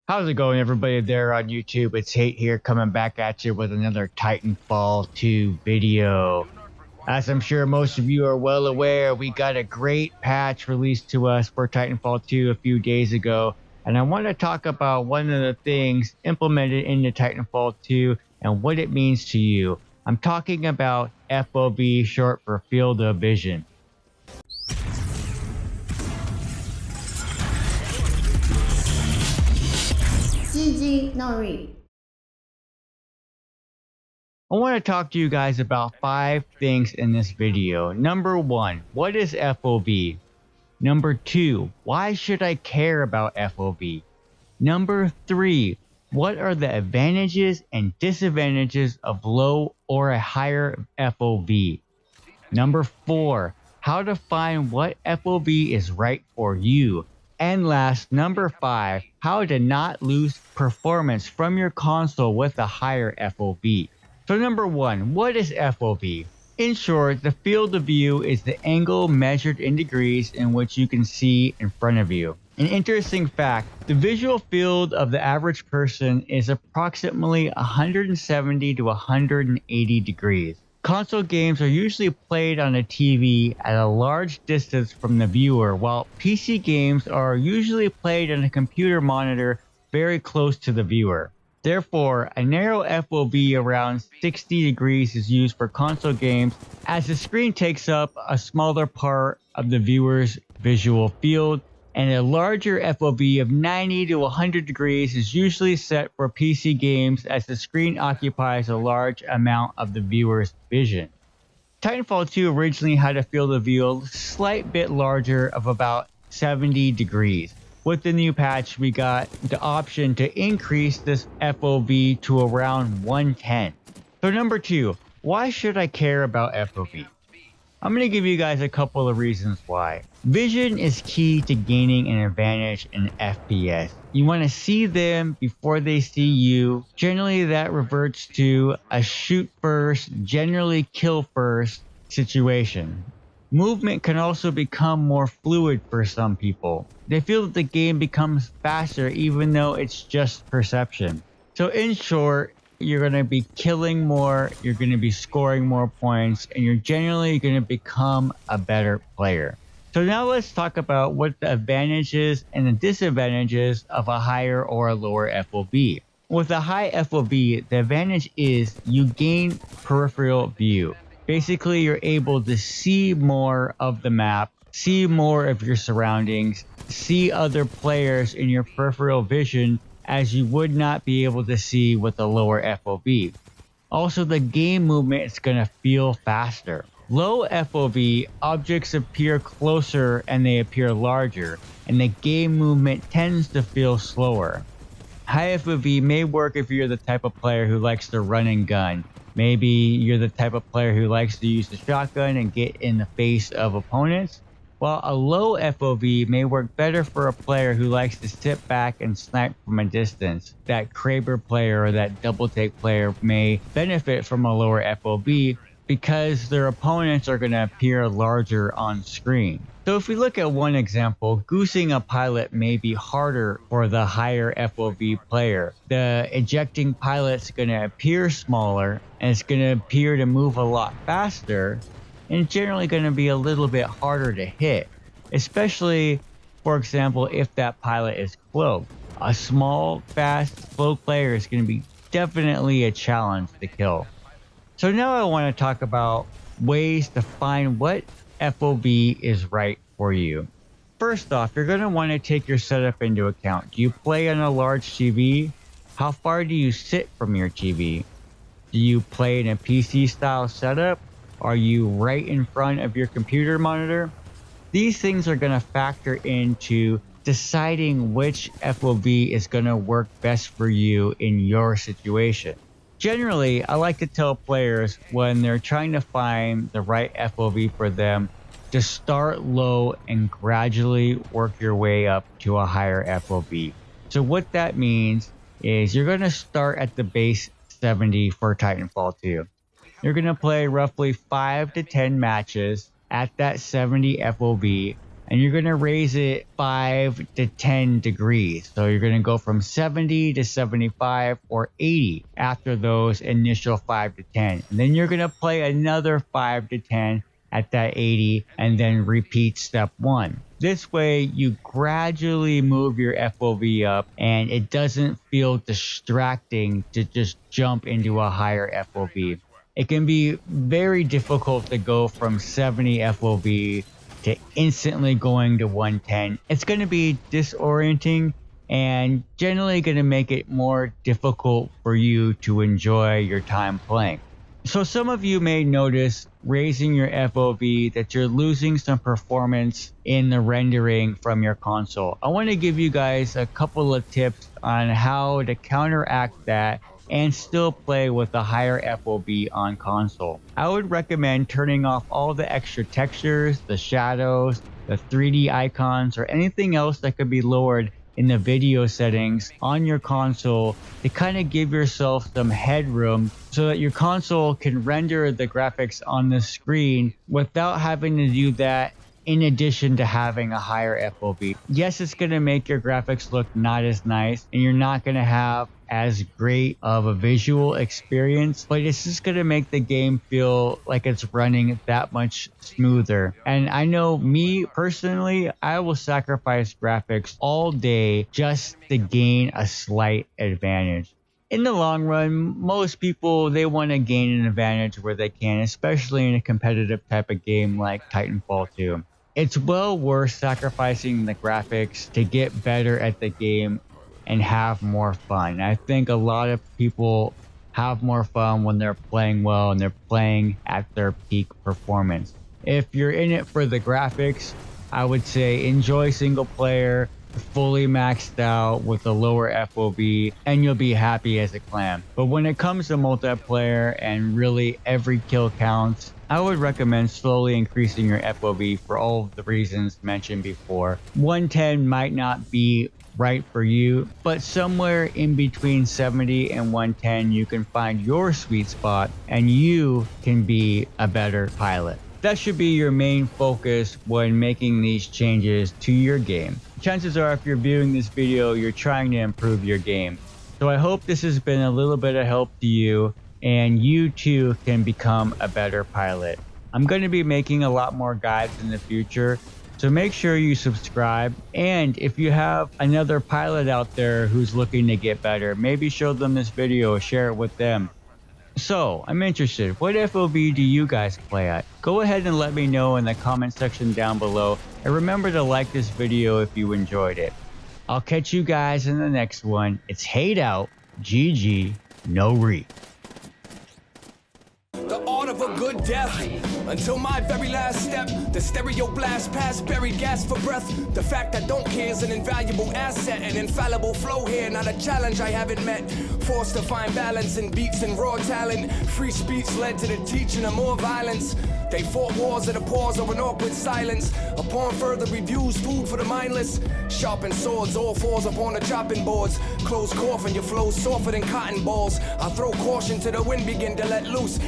How's it going, everybody there on YouTube? It's Haight here, coming back at you with another Titanfall 2 video. As I'm sure most of you are well aware, we got a great patch released to us for Titanfall 2 a few days ago, and I want to talk about one of the things implemented into Titanfall 2 and what it means to you. I'm talking about FOV, short for field of vision. GG, no read. I want to talk to you guys about 5 things in this video. Number 1, what is FOV? Number 2, why should I care about FOV? Number 3, what are the advantages and disadvantages of low or a higher FOV? Number 4, how to find what FOV is right for you. And last, number 5, how to not lose performance from your console with a higher FOV. So number 1, what is FOV? In short, the field of view is the angle measured in degrees in which you can see in front of you. An interesting fact, the visual field of the average person is approximately 170 to 180 degrees. Console games are usually played on a TV at a large distance from the viewer, while PC games are usually played on a computer monitor very close to the viewer. Therefore, a narrow FOV around 60 degrees is used for console games, as the screen takes up a smaller part of the viewer's visual field, and a larger FOV of 90 to 100 degrees is usually set for PC games, as the screen occupies a large amount of the viewer's vision. Titanfall 2 originally had a field of view a slight bit larger of about 70 degrees. With the new patch, we got the option to increase this FOV to around 110. So number 2, why should I care about FOV? I'm going to give you guys a couple of reasons why. Vision is key to gaining an advantage in FPS. You want to see them before they see you. Generally, that reverts to a shoot first, generally kill first situation. Movement can also become more fluid for some people. They feel that the game becomes faster even though it's just perception. So in short, you're going to be killing more, you're going to be scoring more points, and you're generally going to become a better player. So now let's talk about what the advantages and the disadvantages of a higher or a lower FOV. With a high FOV, the advantage is you gain peripheral view. Basically, you're able to see more of the map, see more of your surroundings, see other players in your peripheral vision as you would not be able to see with a lower FOV. Also, the game movement is going to feel faster. Low FOV, objects appear closer and they appear larger, and the game movement tends to feel slower. High FOV may work if you're the type of player who likes to run and gun. Maybe you're the type of player who likes to use the shotgun and get in the face of opponents, while a low FOV may work better for a player who likes to sit back and snipe from a distance. That Kraber player or that double take player may benefit from a lower FOV because their opponents are going to appear larger on screen. So if we look at one example, goosing a pilot may be harder for the higher FOV player. The ejecting pilot's going to appear smaller and it's going to appear to move a lot faster, and it's generally going to be a little bit harder to hit, especially, for example, if that pilot is cloaked. A small, fast, slow player is going to be definitely a challenge to kill. So now I want to talk about ways to find what FOV is right for you. First off, you're going to want to take your setup into account. Do you play on a large TV? How far do you sit from your TV? Do you play in a PC style setup? Are you right in front of your computer monitor? These things are going to factor into deciding which FOV is going to work best for you in your situation. Generally, I like to tell players when they're trying to find the right FOV for them to start low and gradually work your way up to a higher FOV. So what that means is you're going to start at the base 70 for Titanfall 2. You're going to play roughly 5 to 10 matches at that 70 FOV and you're going to raise it 5 to 10 degrees. So you're going to go from 70 to 75 or 80 after those initial 5 to 10. And then you're going to play another 5 to 10 at that 80 and then repeat step 1. This way you gradually move your FOV up and it doesn't feel distracting to just jump into a higher FOV. It can be very difficult to go from 70 FOV to instantly going to 110. It's going to be disorienting and generally going to make it more difficult for you to enjoy your time playing. So some of you may notice raising your FOV that you're losing some performance in the rendering from your console. I want to give you guys a couple of tips on how to counteract that and still play with a higher FOV on console. I would recommend turning off all the extra textures, the shadows, the 3D icons, or anything else that could be lowered in the video settings on your console to kind of give yourself some headroom so that your console can render the graphics on the screen without having to do that in addition to having a higher FOV. Yes, it's going to make your graphics look not as nice and you're not going to have as great of a visual experience, but it's just going to make the game feel like it's running that much smoother. And I know me personally, I will sacrifice graphics all day just to gain a slight advantage. In the long run, most people, they want to gain an advantage where they can, especially in a competitive type of game like Titanfall 2. It's well worth sacrificing the graphics to get better at the game and have more fun. I think a lot of people have more fun when they're playing well and they're playing at their peak performance. If you're in it for the graphics, I would say enjoy single player, fully maxed out with a lower FOV, and you'll be happy as a clam. But when it comes to multiplayer and really every kill counts, I would recommend slowly increasing your FOV for all of the reasons mentioned before. 110 might not be right for you, but somewhere in between 70 and 110 you can find your sweet spot and you can be a better pilot. That should be your main focus when making these changes to your game. Chances are if you're viewing this video, you're trying to improve your game. So I hope this has been a little bit of help to you and you too can become a better pilot. I'm going to be making a lot more guides in the future, so make sure you subscribe. And if you have another pilot out there who's looking to get better, maybe show them this video or share it with them. So I'm interested, what FOV do you guys play at? Go ahead and let me know in the comment section down below. And remember to like this video if you enjoyed it. I'll catch you guys in the next one. It's Haight out. GG. No re. The art of a good death, until my very last step. The stereo blast past buried gas for breath. The fact I don't care is an invaluable asset. An infallible flow here, not a challenge I haven't met. Forced to find balance in beats and raw talent. Free speech led to the teaching of more violence. They fought wars at a pause or an awkward silence. Upon further reviews, food for the mindless. Sharpened swords, all fours upon the chopping boards. Close coffin, your flow softer than cotton balls. I throw caution to the wind, begin to let loose.